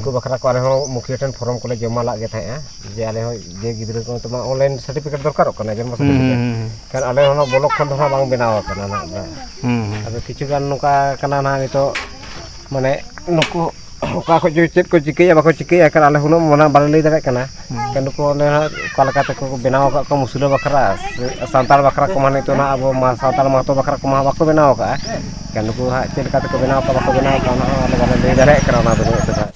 उनको बखरा को आले हो मुखिया ठन फॉर्म को जमा लागे थाया जे आले हो जे गिद्रा को तमा ऑनलाइन सर्टिफिकेट दरकार कना जन्म सर्टिफिकेट kan आले हो ब्लॉक खन दो बांग बनाव कना ना अब किछु गान नुका कना ना नितो माने नुको ओका को जो चेक को चिकैया बाको चिकैया कर आले हुनो मना बाले लई दारे कना kan नुको ने कालका तक को बनाव का को मुसुला बखरा सांताल बखरा को माने तो ना अब मा सांताल महतो बखरा को मा बाको बनाव का kan नुको हा चेलका तक को बनाव का बाको बनाव का ना आले बाले लई दारे करा ना दो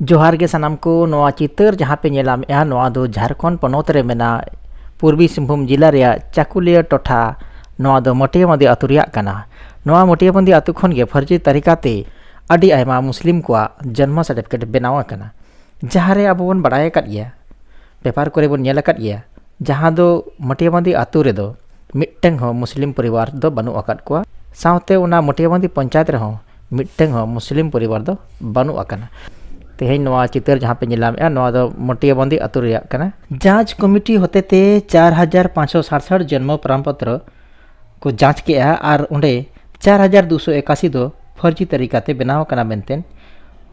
जोहार के सनाम को नवा चितर जहाँ पे नेलाम या नवा दो झारखंड पनोत रे मेना पूर्वी सिंहभूम जिला रे चाकुलिया टोठा नवा दो मटियाबंदी आतु रिया कना नवा मटियाबंदी आतु खन गे फर्जी तरीकाते अडी आयमा मुस्लिम को जन्म सर्टिफिकेट बनावा कना जहाँ रे अब बन बड़ाय कट गया पेपर करे बन नेल कट गया जहाँ दो मटियाबंदी आतु रे दो मिट्टंग हो मुस्लिम परिवार दो बनु अकट को सावते उना मटियाबंदी पंचायत रे हो मिट्टंग हो मुस्लिम परिवार दो बनु अकना तेहें नवा चितर जहाँ पे नेलाम या नवा दो मटियाबंदी आतु रिया कना जांच कमिटी होते ते 4567 जन्म प्रमाणपत्र को जांच के और उंडे 4281 दो फर्जी तरीकाते बनाव कना मेनतेन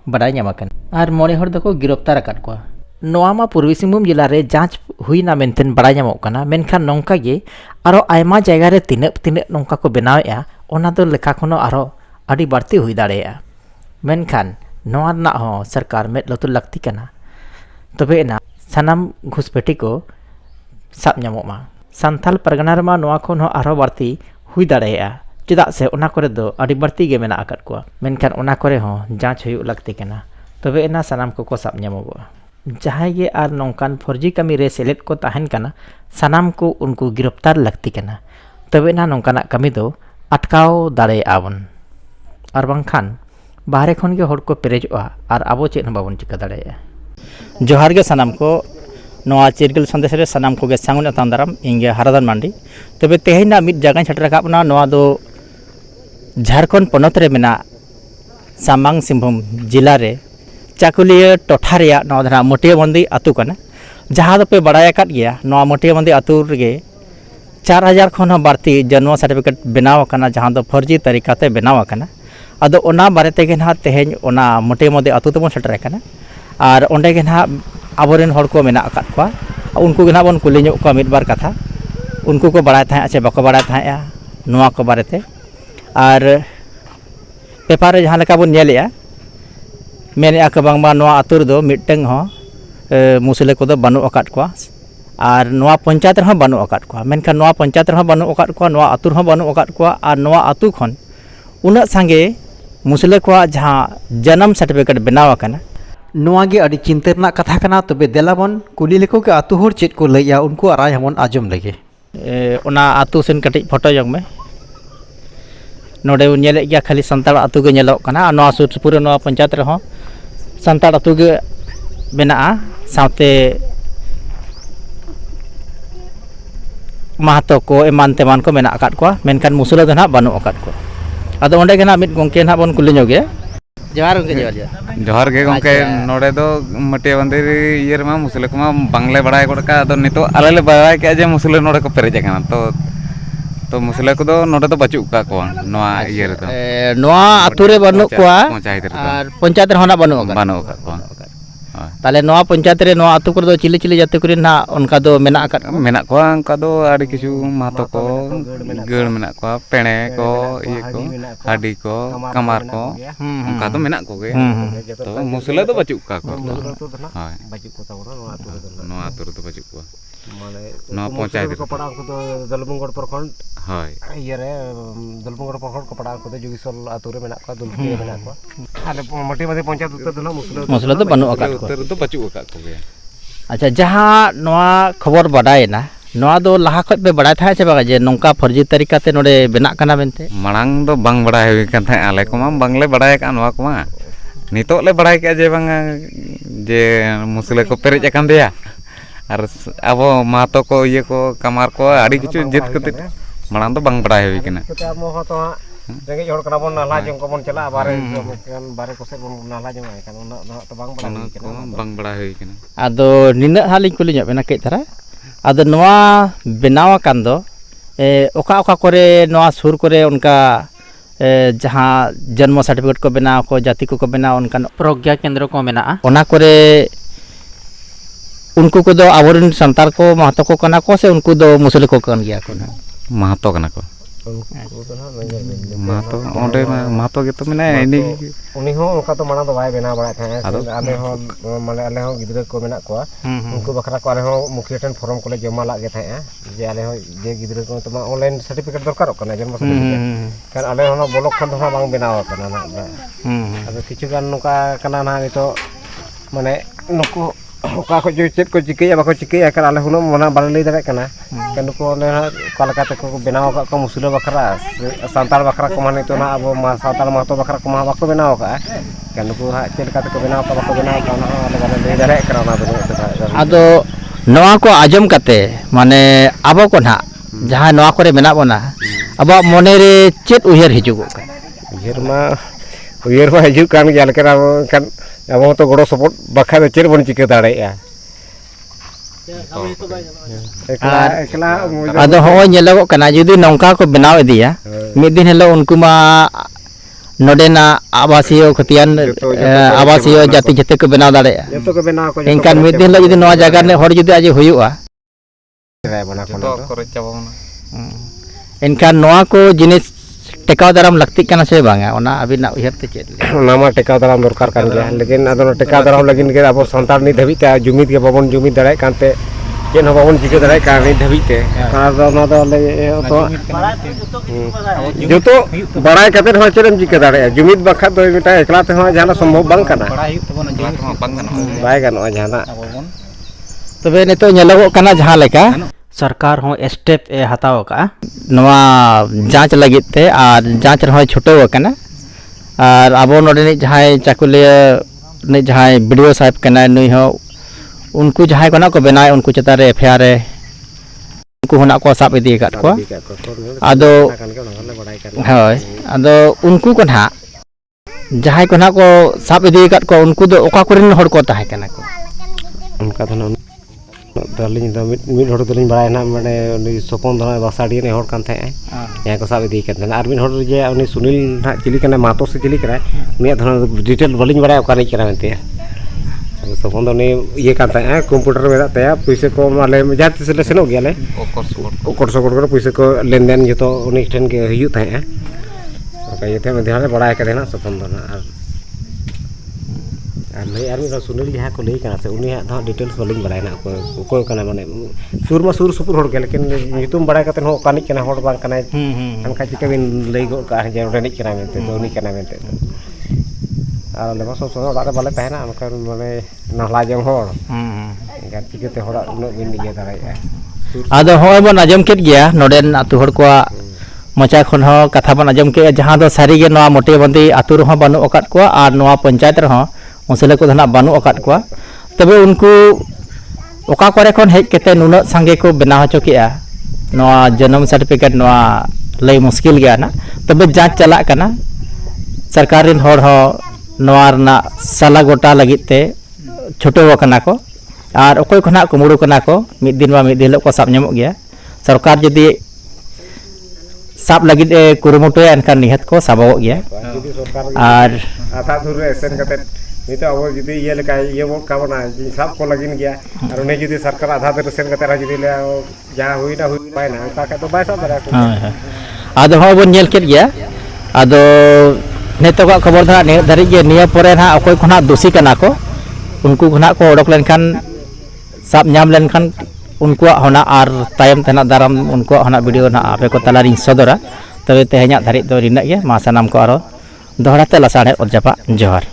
बड़ाई नामकन और मोने हर दको गिरफ्तार अकट को नवा मा पूर्वी सिंहभूम जिला रे जांच हुई ना मेनतेन बड़ाई नामक कना मेनखान नोंका गे आरो आयमा जायगा रे तिने नोंका को बनावेया ओना दो लेखा खनो आरो अडी बाड़ती हुई दाड़ेया मेनखान नवा ना हो सरकार में लतु लगती कना तबे ना सनाम घुसपेटी को साब नामोमा संथाल परगना रमा नवा खन हो आरो बाड़ती हुई दाड़ेया चेदा से ओना करे दो अडी बाड़ती गे मेना अकट को मेनखान ओना करे हो जांच हुई लगती कना तबे ना सनाम को साब नामोगो जहां गे आर नौकान फर्जी कमी रे सेलेट को ताहन कना सनाम को उनको गिरफ्तार लगती कना तबे ना नौकाना कमी दो अटकाव दाड़े आवन और बांखान बाहरे खन के हर को पेरेजोआ और आबो चेत बाबन चिका दाड़े जोहार के सनाम को नवा चिरगल संदेश रे सनाम को गे सांगुन तांदाराम इंगे हरादान मांडी तबे तेहेना मिट जगह छट रखा अपना नवा दो झारखंड पनत रे मेना सामांग सिंहभूम जिला रे चाकुलिया टोठा रे नवा धरा मटियाबंदी आतु कना जहां दो पे बड़ाय अकट गया नवा मटियाबंदी आतु रे 4000 खन बाड़ती जन्म सर्टिफिकेट बनाव कना जहां दो फर्जी तरीकाते बनाव कना अदो ओना बारे तेगे ना तेहें ओना मटियाबंदी आतु तबन सेटर कना और ओंडे गे ना आबोरेन हर को मेना अकट को उनको गे ना बन कुली ᱧᱚᱜ को मिद बार कथा उनको को बड़ाय था से बाको बड़ाय था नवा को बारेते और पेपर रे जहां लेका बन नेलेया मेने आक बांगबा नवा आतु दो मिटटेंग हो मुसले को दो बानु अकट को और नवा पंचायत रे बानु अकट को मेनखान नवा पंचायत रे बानु अकट को नवा आतु रे बानु अकट को और नवा आतु खन उना संगे मुसले को जहां जन्म सर्टिफिकेट बनाव कना नवा गे अडी चिंता रना कथा कना तबे देलाबन कुली लेको के आतु होर चेत को लैया उनको आराय हमन आजम लगे ओना आतु सेन कटि फोटो जंग में नोडे नेले गया खाली संताल आतु गे नेलो कना नवा सुर सुपुर नवा पंचायत रे हो संताल आतु गे बेना साथे महतो को एमान तेमान को मेना अकट को मेनखान मुसला दो ना बानु अकट को अदो ओंडे गे ना मिट गोंके ना बन कुली ᱧᱚᱜ जोहार के गोंके नोडे दो मटियाबंदी ये रमा मुसले को मा बांगले बड़ाय गोडका अदो नितो आले ले बड़ाय के जे मुसले नोडे को पेरेज काना तो मुसले को दो नोडे तो बचु का को नोआ ये रे तो नोआ आतु रे बनु को और पंचायत रे होना बनु को ताले नोआ पंचायत रे नोआ आतु को दो चिली चिली जाते करे ना उनका दो मेना को उनका दो आड़ी किछु महतो को गड़ मेना को पेणे को ये को हाडी को कमार को उनका तो मेना को गे तो मुसले तो बचु का को हाय बचु को तावरा नोआ आतु रे तो बचु को नोआ पंचायत को पड़ा को तो दलबंगड़ प्रखंड हाय ये रे दलबंगड़ प्रखंड को पड़ा को तो जुगिसल आतु रे मेना को दुलकी मेना को आले मटियाबंदी पंचायत उत्तर दो मुसले तो बनु अकट उत्तर तो बचु का को गे अच्छा जहाँ नवा खबर बड़ाय ना नवा दो लहा खत पे बड़ाय था बागा जे नौका फर्जी तरीकाते नोडे बेना कना बेनते मांग दो बांग बड़ाय हुई kan था आले को मा बांगले बड़ाय का नवा को मा नितो ले बड़ाय के जे बांगा जे मुसले को पेरेज अकन देया और अब महतो को ये को कमार को आड़ी किछु जित कते मांग दो बांग बड़ाय हुई कना तो अब हो तो रेंगे हड़ कना बन नाला जम को बन चला बारे बारे को से बन नाला जम आय कना तो बांग बड़ा हुई कना आदो निना हालिं कुली ᱧᱚᱜ बेना के तरा आदो नवा बेनावा कान दो ओका ओका करे नवा सुर करे उनका जहाँ जन्म सर्टिफिकेट को बनाव को जाति को बनाव उनका प्रज्ञा केंद्र को मेना ओना करे उनको को दो आवरण संताल को महतो को कना को से उनको दो मुसले को कन गया को ना महतो कना को महतो ओंडे महतो के तो मैंने इनी उनी हो उनका तो माना तो बाय बेना बड़ा था आले हो माने आले हो गिदरा को मेना को उनको बखरा को आले हो मुखिया टन फॉर्म को ले जमा लागे था जे आले हो जे गिदरा को तो ऑनलाइन सर्टिफिकेट दरकार कना जन्म सर्टिफिकेट kan आले हो ब्लॉक खन तो बांग बेनाव कना ना अब किछु गान नुका कना ना नितो माने नुको ओका को जो चेक को चिकैया बाको चिकैया कर आले हुनो मना बाले लई दारे कना kan नुको ने कालका तक को बेनाव का मुसुला बखरा सांताल बखरा को माने तो ना अब सांताल महतो बखरा को मा बाको बेनाव का kan नुको हा चेक का तक बेनाव का बाको बेनाव का ना आले बाले लई दारे करा ना दो आदो नवा को आजम कते माने आबो को ना जहां नवा करे मेना बना अब मने रे चेत उहेर हिजुगो उहेर मा हिजु कान गया लेकिन kan अब तो गड़ो सपोर्ट बखा चेर बन चिके दाड़े आदो हो नेलगो कना जुदी नौका को बनाव दिया मिद दिन हेलो उनको मा नोडेना आवासीय खतियान आवासीय जाति जते को बनाव दाड़े जतो को बनाव को इनकान मिद दिन लो जुदी नवा जगह ने हर जुदी आज हुयुआ जतो करे चाबोना इनकान नवा को जिनिस टेकाव दाराम लगती करना से बांगा ओना अबिना उहर ते चेत नामा टेकाव दाराम दरकार kan गया लेकिन अदो टेकाव दाराम लगिन के अब संतार नि धबी ते जुमिद के बाबन जुमिद दाड़े कानते जेन हो बाबन चिके दाड़े कान नि धबी ते कार ना दो ले तो जतो बड़ाई कते हो चेरम चिके दाड़े जुमिद बखा दो मिटा एकला ते हो जाना संभव बांग कना बाय गानो जाना तबे ने तो नेलगो कना जहां लेका सरकार हो स्टेप ए हताव का नवा जांच लगित ते और जांच रहो छुटो कना और आबो नोडे जहां चाकुलिया ने जहां वीडियो साहब कना नई हो उनको जहां कोना को बनाए उनको चतारे एफआईआर उनको होना को साब इदी काट को आदो होय आदो उनको कोना जहां कोना को साब इदी काट को उनको दो ओका कोरिन हड़ को ताहे कना को उनका धन दालिन दा मिड हड़ दलिन बड़ाय ना माने उनी सपन दा बासाडी ने हड़ कान थे या को साब इदी कन आर मिन हड़ जे उनी सुनील ना चिली कना मातो से चिली करा उनी धन डिटेल बलिन बड़ाय ओका नै करा मेते सपन दा ने ये कान थे कंप्यूटर में ता पैसे को माले जाति से सेनो गयाले ओकर सकोर कर पैसे को लेन देन जतो उनी ठेन के हियु थे ओका ये थे में ध्यान बड़ाय के ना सपन दा ना नहीं आर में सुनील जहाँ को लई कना से उनी हा डिटेल्स बलिन बड़ाय ना को कना माने सुर मा सुर सुपुर हड़ के लेकिन नितुम बड़ाय कते हो कानिक कना हड़ बांग कना अनका चिके बिन लई गो का जे रेनिक कना मेते तो उनी कना मेते आर लेबा सो सो ओड़ा बाले तहना अनका माने नहला जम हड़ गा चिके ते हड़ा उन बिन दिए दाड़ाय आदो होय बन आजम केत गया नोडेन आतु हड़ को मचा खन हो कथा बन आजम के जहां दो सारी गे नवा मोटे बंदी आतु रहो बानु अकाट को और नवा पंचायत रहो मुसले को धना बानु अकाट को तबे उनको ओका करे खन हेज केते नुना संगे को बनाव हचो किया नवा जन्म सर्टिफिकेट नवा लई मुश्किल गया ना तबे जांच चला कना सरकार रिन हड़ हो नवा रना साला गोटा लगित ते छोटो वकना को और ओकोय खना कुमुड़ू कना को मिद दिन बा मिद दिलो को साब ᱧᱟᱢᱚᱜ गया सरकार जदी साब लगित कुरुमुटो एनकान निहत को साबो गया और आथा धुर एसेन कते नितो अब जदी ये लेका ये वो काबना साब को लगिन गया और ने जदी सरकार आधा धुर एसेन कते जदी ले जहां हुईना हुई पाइना का का तो बाय साब दरा को आदो हो बन नेल केत गया आदो नेतो का खबर धा ने धरि जे निया परे ना ओकोय खना दोषी कना को उनको खना को ओडक लेनखान साब ᱧᱟᱢ लेनखान उनको होना और तायम तेना दाराम उनको होना वीडियो ना आपे को तलारिंग सदरा तबे तेहኛ धारि दो रिना गे मा सानाम को आरो दोहराते लासाड़े और जपा जोहार।